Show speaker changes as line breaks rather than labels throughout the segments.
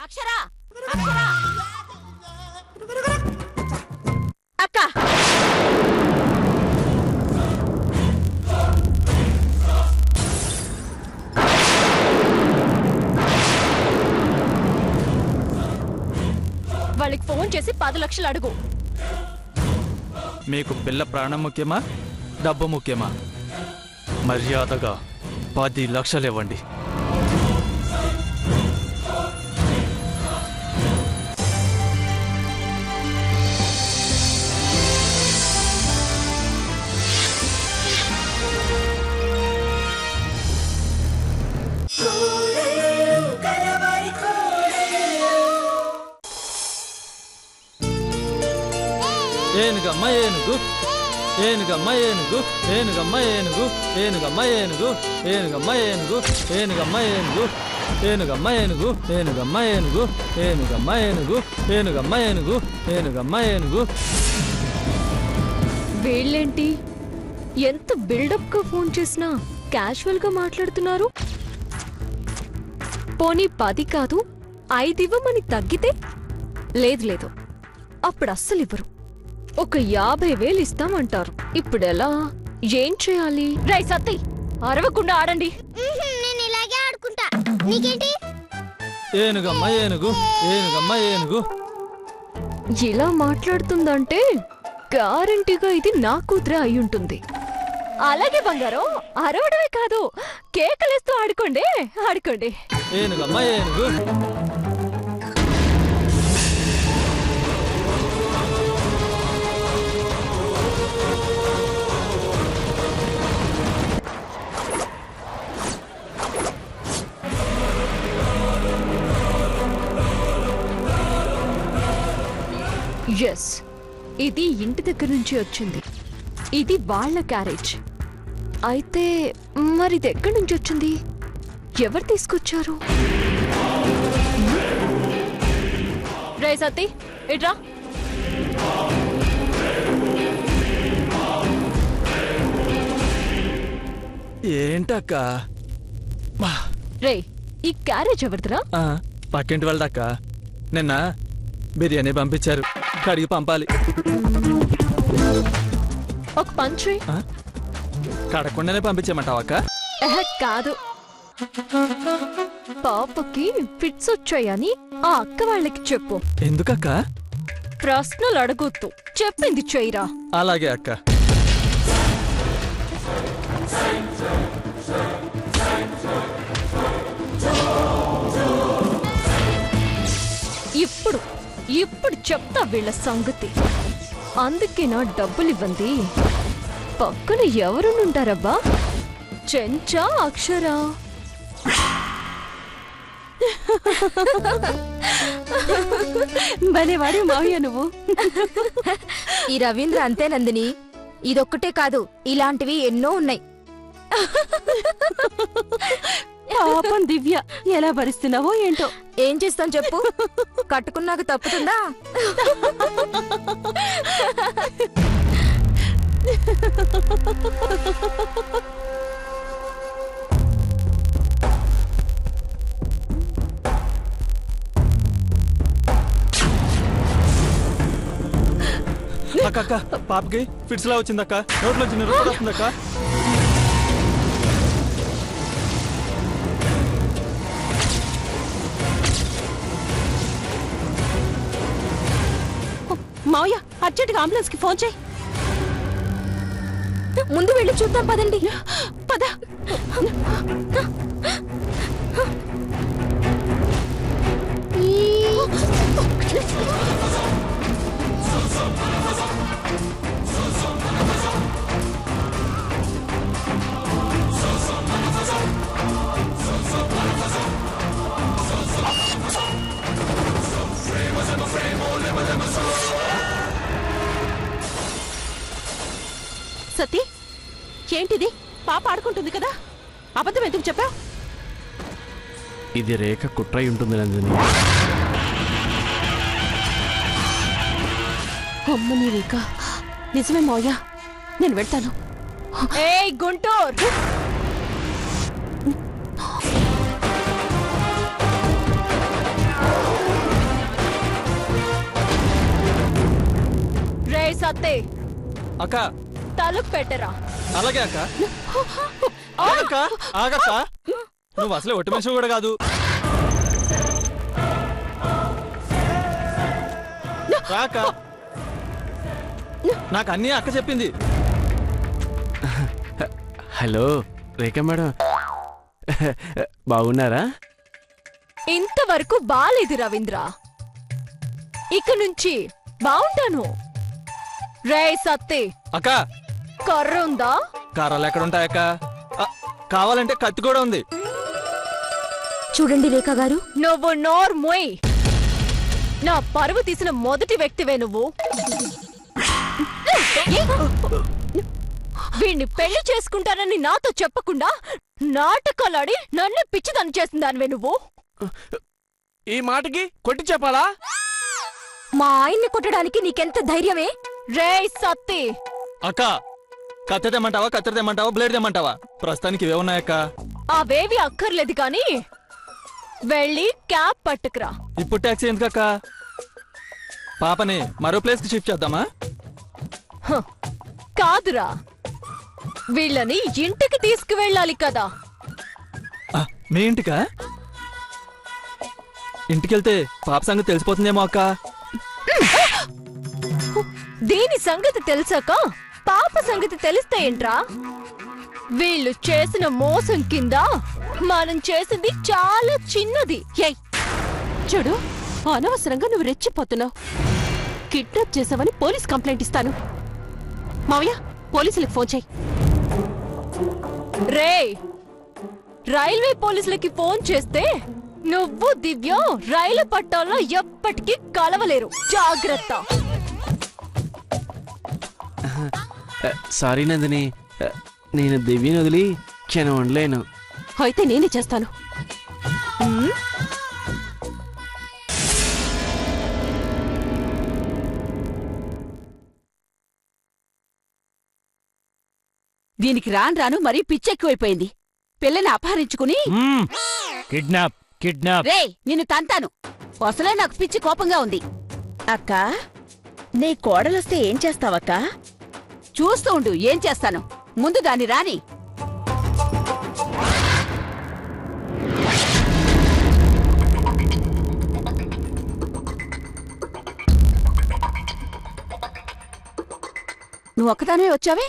అక్షరా అక్షరా అక్క వాళ్ళకి ఫోన్ చేసి 10 లక్షలు అడుగు.
మీకు పిల్ల ప్రాణం ముఖ్యమా డబ్బు ముఖ్యమా? మర్యాదగా 10 లక్షలు ఇవ్వండి. ఏనుగమ్మ ఏనుగు ఏనుగమ్మ ఏనుగు ఏనుగమ్మ ఏనుగు ఏనుగమ్మ ఏనుగు ఏనుగమ్మ ఏనుగు ఏనుగమ్మ ఏనుగు ఏనుగమ్మ ఏనుగు ఏనుగమ్మ ఏనుగు ఏనుగమ్మ ఏనుగు ఏనుగమ్మ ఏనుగు ఏనుగమ్మ ఏనుగు.
వీళ్ళేంటి ఎంత బిల్డప్ గా ఫోన్ చేసినా క్యాజువల్ గా మాట్లాడుతున్నారు? పోనీ 10 కాదు 5 ఇవ్వమని తగ్గితే లేదు లేదు అప్పుడు అస్సలు ఇవ్వరు. ఒక 50,000 ఇస్తామంటారు. ఇప్పుడెలా? ఏం చేయాలి? రై సత్తి అరవకుండా ఆడండి.
నేను ఇలాగే ఆడుకుంటా, నీకేంటి?
ఏనుగమ్మ ఏనుగు ఏనుగమ్మ ఏనుగు.
ఇలా మాట్లాడుతుందంటే గ్యారంటీగా ఇది నా కూతురే అయి ఉంటుంది. అలాగే బంగారం, అరవడమే కాదు కేకలేస్తూ ఆడుకోండి ఆడుకోండి.
ఏనుగమ్మ ఏనుగు.
ఎస్, ఇది ఇంటి దగ్గర నుంచి వచ్చింది. ఇది వాళ్ళ క్యారేజ్. అయితే మరి ఇది ఎక్కడి నుంచి వచ్చింది? ఎవరు తీసుకొచ్చారు? రే సతీ ఇట్రా.
ఏంటక్క?
రే ఈ క్యారేజ్ ఎవరిదిరా?
పక్కింటి వాళ్ళదక్క. నిన్న బిర్యానీ పంపించారు, కడిగి పంపాలి.
ఒక పంచి
కడగకుండానే పంపించేయమంటావా అక్క?
కాదు, పాపకి ఫిట్స్ వచ్చాయని ఆ అక్క వాళ్ళకి చెప్పు.
ఎందుకక్క?
ప్రశ్నలు అడగొద్దు, చెప్పింది చెయ్యరా.
అలాగే అక్క.
ఇప్పుడు ఇప్పుడు చెప్తా వీళ్ళ సంగతి. అందుకే నా డబ్బులు ఇవ్వండి. పక్కన ఎవరునుంటారబ్బా? చెంచా అక్షరా? భలేవాడు మావయ్య నువ్వు.
ఈ రవీంద్ర అంతే నందిని, ఇదొక్కటే కాదు ఇలాంటివి ఎన్నో ఉన్నాయి.
పాపం దివ్య ఎలా భరిస్తున్నావో ఏంటో.
ఏం చేస్తాను చెప్పు, కట్టుకున్నాక తప్పుతుందా?
అక్క పాపకి ఫిట్స్ లా వచ్చిందక్క, నోట్లో చిన్న రొట్టె వస్తుందక్క.
మావయ్య అర్జెంట్గా అంబులెన్స్ కి ఫోన్ చేయి.
ముందు వెళ్ళి చూద్దాం పదండి.
పద. సతీ ఏంటిది? పాప ఆడుకుంటుంది కదా, అబద్ధం ఎందుకు చెప్పావు?
ఇది రేఖ కుట్రై ఉంటుంది నందిని.
అమ్మని రేఖ, నిజమే మావయ్య, నేను వెళ్తాను. ఏయ్ గుంటూరు, సత్తే
అక్క
తలుపు పెట్టరా.
అలాగే అక్క. ఆగక్క ఆగక్క, నువ్వు అసలే ఒట్టి మనిషి కూడా కాదు. రాక, నాకు అన్నీ అక్క చెప్పింది.
హలో రేఖ మేడం, బాగున్నారా?
ఇంతవరకు బాలేదు రవీంద్ర, ఇక నుంచి బాగుంటాను. రే సత్తే,
అక్క
కర్ర ఉందా?
కారాలు ఎక్కడుంటాయక్క? కావాలంటే కత్తి కూడా ఉంది.
చూడండి రేఖ గారు,
నువ్వు నోర్ మొయ్. నా పరువు తీసిన మొదటి వ్యక్తివే నువ్వు. వీణ్ణి పెళ్లి చేసుకుంటానని నాతో చెప్పకుండా నాటకాలాడి నన్ను పిచ్చిదని చేసిందానివే నువ్వు.
ఈ మాటకి కొట్టి చెప్పాలా?
మా ఆయన్ని కొట్టడానికి నీకెంత ధైర్యమే?
రే సత్తి,
అక్క కత్తి తెమ్మంటావా, కత్తెర తెమ్మంటావా, బ్లేడ్ తెమ్మంటావా? ప్రస్తుతానికి ఇవే ఉన్నాయక్క.
అవేవి అక్కర్లేదు కాని వెళ్ళి క్యాబ్ పట్టుకురా.
ఇప్పుడు ట్యాక్సీ ఎందుకక్క? పాపని మరో ప్లేస్ కి షిఫ్ట్ చేద్దామా?
హ, కాదురా, వీళ్ళని ఇంటికి తీసుకువెళ్ళాలి కదా.
మీ ఇంటికా? ఇంటికెళ్తే పాప సంగతి తెలిసిపోతుందేమో అక్క.
దీని సంగతి తెలుసాక పాప సంగతి తెలిస్తే ఏంట్రా? వీళ్ళు చేసిన మోసం కింద మనం చేసింది చాలా చిన్నది.
ఏయ్ చూడు, అనవసరంగా నువ్వు రెచ్చిపోతున్నావు. కిడ్నాప్ చేసావని పోలీస్ కంప్లైంట్ ఇస్తాను. మావయ్య, పోలీసులకు ఫోన్ చేయి.
రే, రైల్వే పోలీసులకి ఫోన్ చేస్తే నువ్వు దివ్య రైలు పట్టాల్లో ఎప్పటికీ కలవలేరు. జాగ్రత్త.
సారీ నందిని, నేను దివ్యని వదిలి క్షణం ఉండలేను.
అయితే నేనే చేస్తాను. దీనికి రాను మరీ పిచ్చెక్కువైపోయింది. పిల్లని అపహరించుకుని
కిడ్నాప్ కిడ్నాప్.
రే, నిన్ను తంతాను. అసలే నాకు పిచ్చి కోపంగా ఉంది.
అక్క, నీ కోడలొస్తే ఏం చేస్తావక్క?
చూస్తూ ఉండు ఏం చేస్తాను. ముందు దాన్ని రాని. నువ్వు ఒక్కదానే వచ్చావే?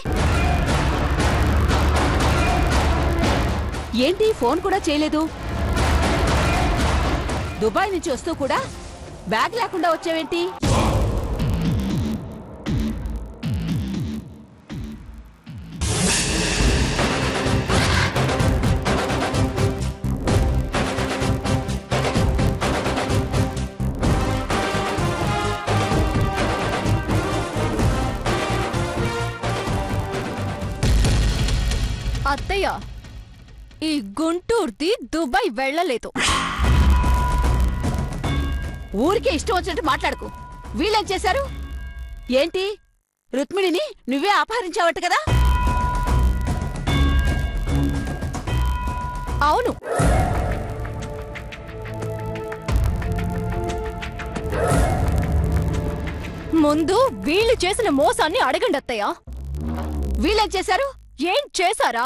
ఏంటి ఫోన్ కూడా చేయలేదు? దుబాయ్ నుంచి వస్తూ కూడా బ్యాగ్ లేకుండా వచ్చావేంటి?
అత్తయ్య, ఈ గుంటూరుది దుబాయ్ వెళ్ళలేదు.
ఊరికే ఇష్టం వచ్చినట్టు మాట్లాడుకు. వీళ్ళేం చేశారు? ఏంటి, రుక్మిణిని నువ్వే అపహరించావట కదా?
అవును. ముందు వీళ్ళు చేసిన మోసాన్ని అడగండి అత్తయ్య.
వీళ్ళేం చేశారు?
ఏం చేశారా?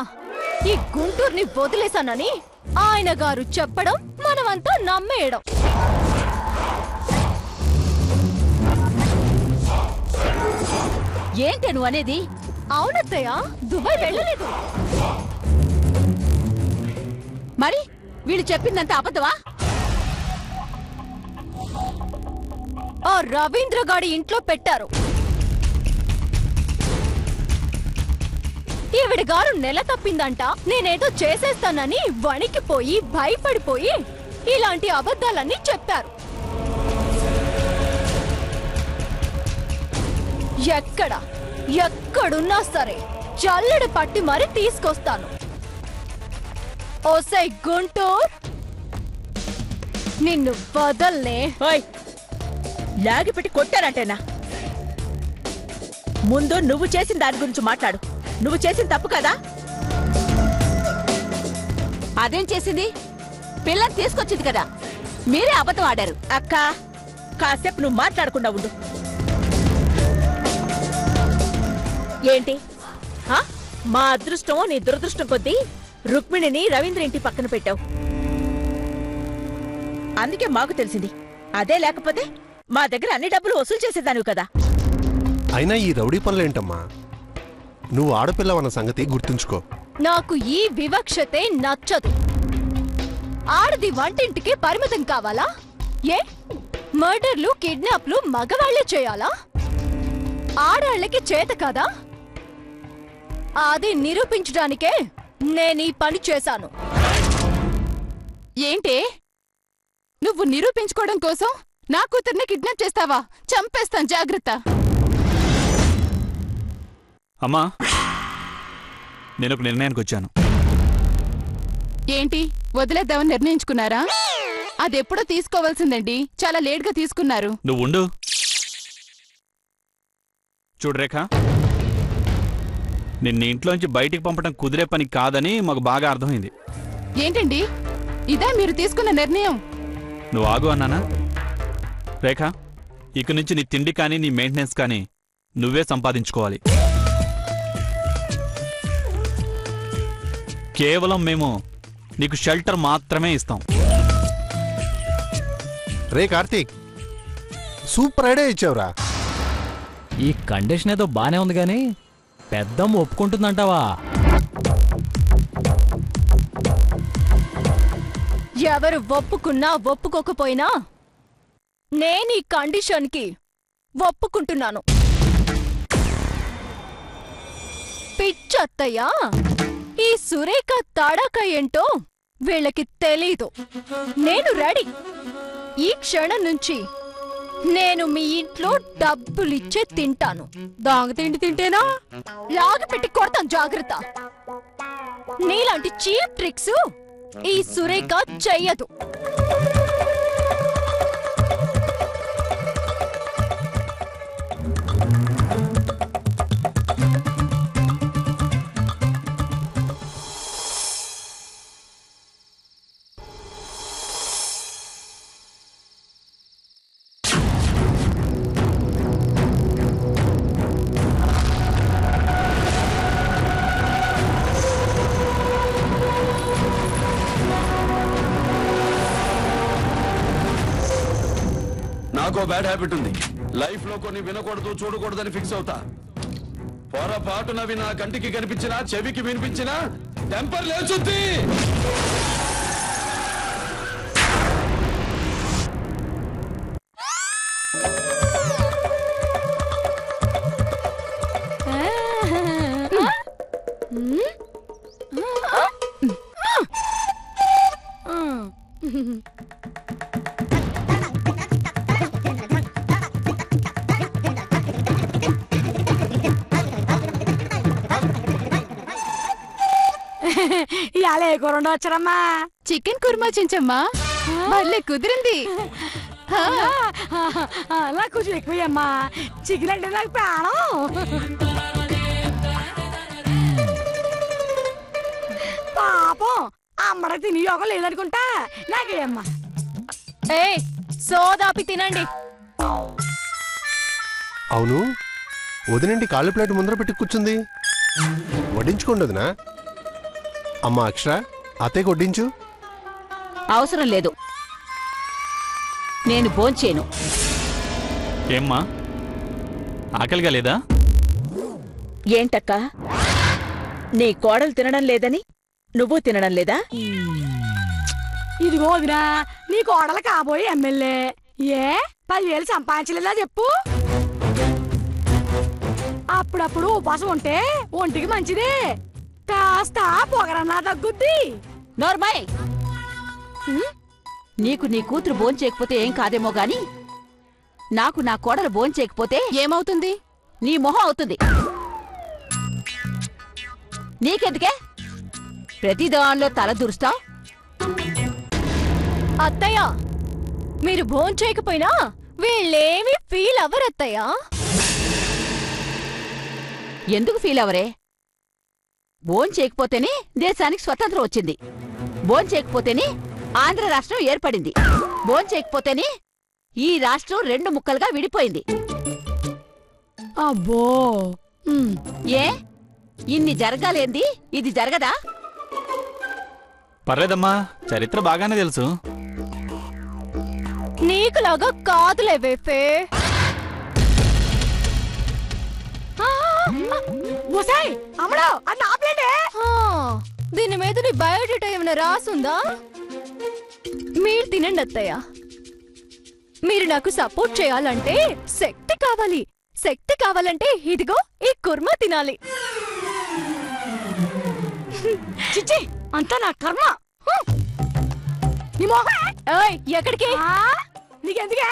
ఈ గుంటూరుని వదిలేశానని ఆయన గారు చెప్పడం, మనమంతా నమ్మేయడం.
ఏంటి నువ్వు అనేది?
అవునత్తయ్య, దుబాయ్ వెళ్ళలేదు.
మరి వీళ్ళు చెప్పిందంతా అబద్ధమా?
ఆ రవీంద్ర గాడి ఇంట్లో పెట్టారు. ఈవిడ గారు నెల తప్పిందంట, నేనేదో చేసేస్తానని వణికిపోయి భయపడిపోయి ఇలాంటి అబద్ధాలన్నీ చెప్పారు. ఎక్కడున్నా సరే జల్లెడ పట్టి మరి తీసుకొస్తాను. ఓసై గుంటూర్, నిన్ను వదల్నే.
లాగిపెట్టి కొట్టారంటేనా? ముందు నువ్వు చేసిన దాని గురించి మాట్లాడు. నువ్వు చేసిన తప్పు కదా?
అదేం చేసింది? పిల్లని తీసుకొచ్చింది కదా. మీరే అబద్ధం ఆడారు.
అక్క, కాసేపు నువ్వు మాట్లాడకుండా ఉండు. ఏంటి ఆ? మా అదృష్టం నీ దురదృష్టం కొద్దీ రుక్మిణిని రవీంద్ర ఇంటి పక్కన పెట్టావు. అందుకే మాకు తెలిసింది. అదే లేకపోతే మా దగ్గర అన్ని డబ్బులు వసూలు చేసేదానివి కదా.
అయినా ఈ రౌడీ పనులేంటమ్మా? నువ్వు ఆడపిల్లవన్న సంగతి గుర్తుంచుకో.
నాకు ఈ వివక్షతే నచ్చదు. ఆడది వంటింటికి పరిమితం కావాలా? ఏ మర్డర్లు కిడ్నాప్లు మగవాళ్లే చేయాలా? ఆడాళ్ళకి చేత కాదా? అది నిరూపించడానికే నేనీ పని చేశాను.
ఏంటే నువ్వు నిరూపించుకోవడం కోసం నా కూతుర్ని కిడ్నాప్ చేస్తావా? చంపేస్తాను, జాగ్రత్త.
అమ్మా, నేను ఒక నిర్ణయానికి వచ్చాను.
ఏంటి, వదిలేద్దామని నిర్ణయించుకున్నారా? అదెప్పుడో తీసుకోవాల్సిందండి, చాలా లేట్గా తీసుకున్నారు.
నువ్వు ఉండు. చూడు రేఖ, నిన్న ఇంట్లోంచి బయటికి పంపడం కుదిరే పని కాదని మాకు బాగా అర్థమైంది.
ఏంటండి ఇదే మీరు తీసుకున్న నిర్ణయం?
నువ్వు ఆగు అన్నానా? రేఖ, ఇక నుంచి నీ తిండి కానీ నీ మెయింటెనెన్స్ కానీ నువ్వే సంపాదించుకోవాలి. కేవలం మేము నీకు షెల్టర్ మాత్రమే ఇస్తాం.
రే కార్తీక్, సూపర్ ఐడియా ఇచ్చావురా.
ఈ కండిషన్ ఏదో బానే ఉంది గాని పెద్దమ్మ ఒప్పుకుంటుందంటావా?
ఎవరు ఒప్పుకున్నా ఒప్పుకోకపోయినా నేనీ కండిషన్కి ఒప్పుకుంటున్నాను. పిచ్చత్తయ్యా, ఈ సురేఖ తడక ఏంటో వీళ్ళకి తెలీదు. నేను రెడీ. ఈ క్షణం నుంచి నేను మీ ఇంట్లో డబ్బులిచ్చే తింటాను. దాగతిండి తింటేనా లాగి పెట్టి కొడతాను, జాగ్రత్త. నీలాంటి చీప్ ట్రిక్స్ ఈ సురేఖ చెయ్యదు.
నాకో బ్యాడ్ హ్యాబిట్ ఉంది. లైఫ్ లో కొన్ని వినకూడదు, చూడకూడదని ఫిక్స్ అవుతా. పొరపాటునవి నా కంటికి కనిపించినా, చెవికి వినిపించినా టెంపర్ లేచుద్ది.
ఇయాలే కూరండి వచ్చారమ్మా?
చికెన్ కుర్మా చెంచమ్మా, భలే కుదిరింది.
నాకు కొంచెం ఎక్కువమ్మా. చికెన్ అంటే నాకు ప్రాణం. పాపం అమ్మడ తిని యోగం లేదనుకుంటా. నాకేమ్మా.
ఏ సోదాపి తినండి.
అవును, వదినండి కాళ్ళు ప్లేట్ ముందర పెట్టి కూర్చుంది. వడ్డించుకోండి వదినా. అమ్మా అక్షర, అత్తయ్య వడ్డించు.
అవసరం లేదు, నేను భోంచేను.
ఏమ్మా, ఆకలిగా లేదా?
ఏంటక్క, నీ కోడలు తినడం లేదని నువ్వు తినడం లేదా?
ఇదిగో వదినా, నీ కోడలు కాబోయే ఎమ్మెల్యే. ఏ 10,000 సంపాదించలేదా చెప్పు? అప్పుడప్పుడు ఉపాసం ఉంటే ఒంటికి మంచిదే. కాస్త పొగరన్నా తగ్గుద్ది.
నోర్మాయ్, నీకు నీ కూతురు భోంచేయకపోతే ఏం కాదేమో గాని నాకు నా కోడలు భోంచేయకపోతే
ఏమవుతుంది?
నీ మొహం అవుతుంది. నీకెందుకే ప్రతి దానిలో తల దూరుస్తావు?
అత్తయ్య, మీరు భోంచేయకపోయినా వీళ్ళేమి ఫీల్ అవ్వరు అత్తయ్య.
ఎందుకు ఫీల్ అవరే? భోంచేయకపోతేనే దేశానికి స్వతంత్రం వచ్చింది. భోంచేయకపోతేనే ఆంధ్ర రాష్ట్రం ఏర్పడింది. భోంచేయకపోతేనే ఈ రాష్ట్రం 2 ముక్కలుగా విడిపోయింది.
అబ్బో,
ఏ ఇన్ని జరగాలేంది ఇది జరగదా?
పర్లేదమ్మా, చరిత్ర బాగానే తెలుసు.
నీకులాగా కాదులే వేఫే. దీని మీద నీ బయోడేటా ఏమైనా రాసుందా? మీరు తినండి అత్తయ్య. మీరు నాకు సపోర్ట్ చేయాలంటే శక్తి కావాలి. శక్తి కావాలంటే ఇదిగో ఈ కుర్మా తినాలి.
చిచ్చి అంతా నా కర్మ.
ఏయ్, ఎక్కడికి?
నీకెందుకే?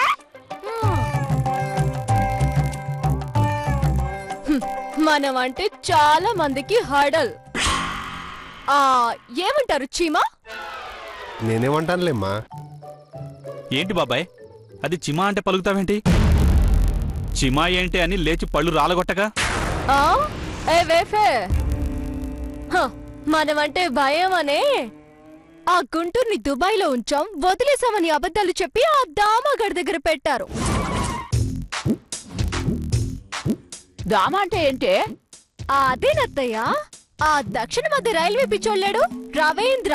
మనం అంటే చాలా మందికి హడల్. ఏమంటారు చీమా?
నేనేమంటానులేమ్మా.
ఏంటి బాబాయ్, అది చిమా అంటే పలుకుతావేంటి? చిమా ఏంటి అని లేచి పళ్ళు రాలగొట్టగా.
ఏ వేఫే, మనమంటే భయం అనే ఆ గుంటూరుని దుబాయ్లో ఉంచాం, వదిలేసామని అబద్ధాలు చెప్పి ఆ దామాగడ్ దగ్గర పెట్టారు.
దామ అంటే ఏంటే?
అదేనత్తయ్య, ఆ దక్షిణ మధ్య రైల్వే పిచ్చోళ్ళాడు రవీంద్ర,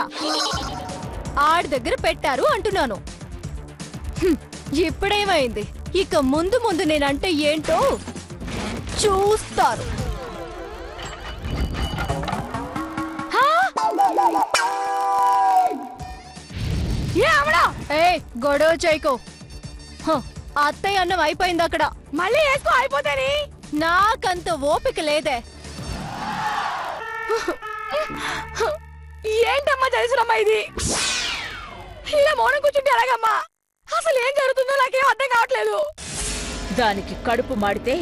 ఆడి దగ్గర పెట్టారు అంటున్నాను. ఇప్పుడేమైంది? ఇక ముందు ముందు నేనంటే ఏంటో చూస్తారు. గొడవ చేయకో. అత్తయ్య అన్నం అయిపోయింది అక్కడ,
మళ్ళీ వేసుకో అయిపోతాని.
నాకంత ఓపిక లేదే.
ఏంటమ్మా తెలుసురమ్మా ఇది? ఇలా మౌనం కూర్చుంటే ఎలాగమ్మా? అసలు ఏం జరుగుతుందో నాకేం అర్థం కావట్లేదు.
దానికి కడుపు మాడితే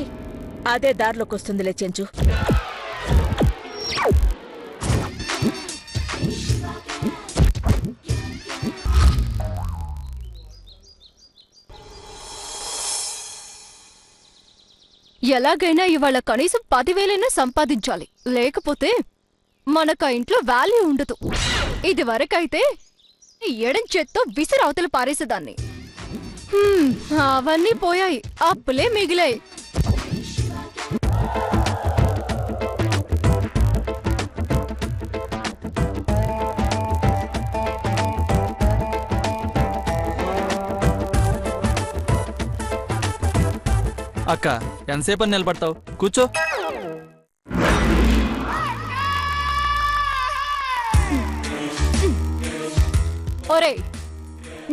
అదే దారిలోకి వస్తుందిలే చెంచు.
ఎలాగైనా ఇవాళ కనీసం 10,000 సంపాదించాలి, లేకపోతే మనకు ఇంట్లో వాల్యూ ఉండదు. ఇది వరకైతే ఎడం చేత్తో విసిరవతలు పారేసేదాన్ని. అవన్నీ పోయాయి, అప్పులే మిగిలాయి.
అక్క, ఎంతసేపు అని నిలబడతావు? కూర్చో.
ఒరేయ్,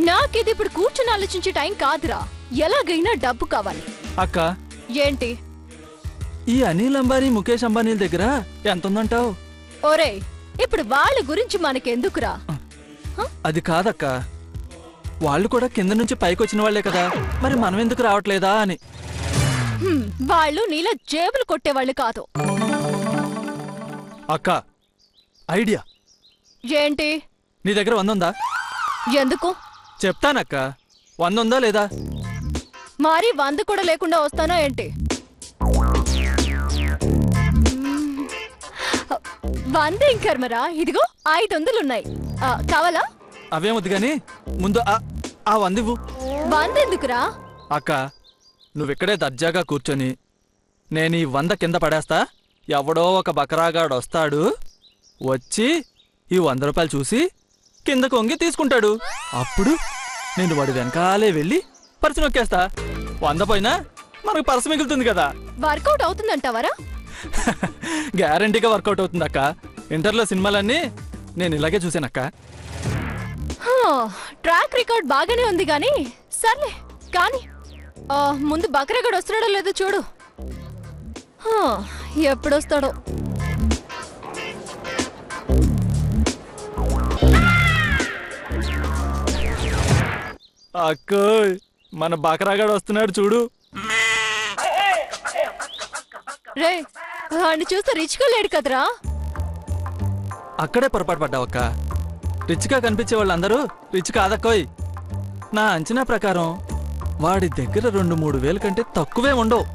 నాకిది ఇప్పుడు కూర్చుని ఆలోచించే టైం కాదురా. ఎలాగైనా డబ్బు కావాలి.
అక్క,
ఏంటి?
ఈ అనిల్ అంబానీ, ముఖేష్ అంబానీల దగ్గర ఎంత ఉందంటావు?
ఒరేయ్, ఇప్పుడు వాళ్ళ గురించి మనకెందుకురా?
అది కాదక్క, వాళ్ళు కూడా కింద నుంచి పైకొచ్చిన వాళ్లే కదా, మరి మనం ఎందుకు రావట్లేదా అని.
వాళ్ళు నీలా జేబులు కొట్టేవాళ్ళు కాదు.
అక్క, ఐడియా.
ఏంటి?
నీ దగ్గర 100 ఉందా?
ఎందుకు?
చెప్తానక్క, 100 ఉందా లేదా?
మరి 100 కూడా లేకుండా వస్తానా ఏంటి? 100 ఇంకర్మరా, ఇదిగో 500 ఉన్నాయి. కావాలా?
అవేమొద్దు గాని ముందు ఆ 100 ఇవ్వు.
100 ఎందుకురా?
అక్క, నువ్విక్కడే దర్జాగా కూర్చొని నేను ఈ 100 కింద పడేస్తా, ఎవడో ఒక బకరాగాడు వస్తాడు, వచ్చి ఈ 100 రూపాయలు చూసి కింద కొంగి తీసుకుంటాడు. అప్పుడు నేను వాడి వెనకాలే వెళ్ళి పర్సు నొక్కేస్తా. 100 పోయినా మనకు పర్సు మిగులుతుంది కదా.
వర్కౌట్ అవుతుందంటావరా?
గ్యారంటీగా వర్కౌట్ అవుతుంది అక్క. ఇంటర్లో సినిమాలన్నీ నేను ఇలాగే చూశానక్క.
ట్రాక్ రికార్డ్ బాగానే ఉంది గాని సర్లే కానీ ముందు బకరగడు వస్తున్నాడో లేదో చూడు. ఎప్పుడొస్తాడో.
అక్కో, మన బకరాగాడు వస్తున్నాడు చూడు.
రే, వాడిని చూస్తే రిచ్గా లేడు కదరా.
అక్కడే పొరపాటు పడ్డావక్క. రిచ్గా కనిపించే వాళ్ళందరూ రిచ్ కాదక్కోయ్. నా అంచనా ప్రకారం వాడి దగ్గర 2-3 వేల కంటే తక్కువే ఉండవు.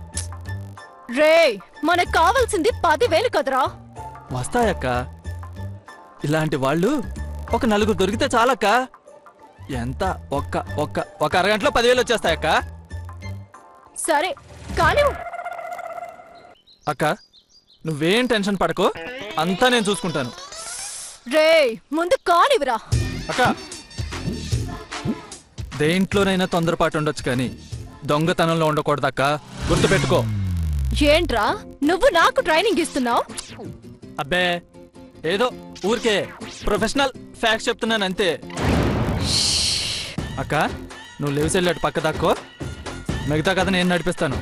రే, మనకు కావాల్సింది 10,000 కదరా.
వస్తాయక్క. ఇలాంటి వాళ్ళు ఒక 4 దొరికితే చాలక్క. ఎంత? ఒక అరగంటలో 10,000 వచ్చేస్తాయక్క.
సరే కానీ
అక్క, నువ్వేం టెన్షన్ పడకో, అంతా నేను చూసుకుంటాను.
రే ముందు కానివిరా.
అక్క, దేంట్లోనైనా తొందరపాటు ఉండొచ్చు కానీ దొంగతనంలో ఉండకూడదక్క, గుర్తుపెట్టుకో.
ఏంట్రా నువ్వు నాకు ట్రైనింగ్ ఇస్తున్నావు?
అబ్బే ఏదో ఊరికే ప్రొఫెషనల్ ఫ్యాక్ట్స్ చెప్తున్నాను అంతే. అక్క, నువ్వు లేవసెళ్ళాడు పక్క దాక్కో, మిగతా కథ నేను నడిపిస్తాను.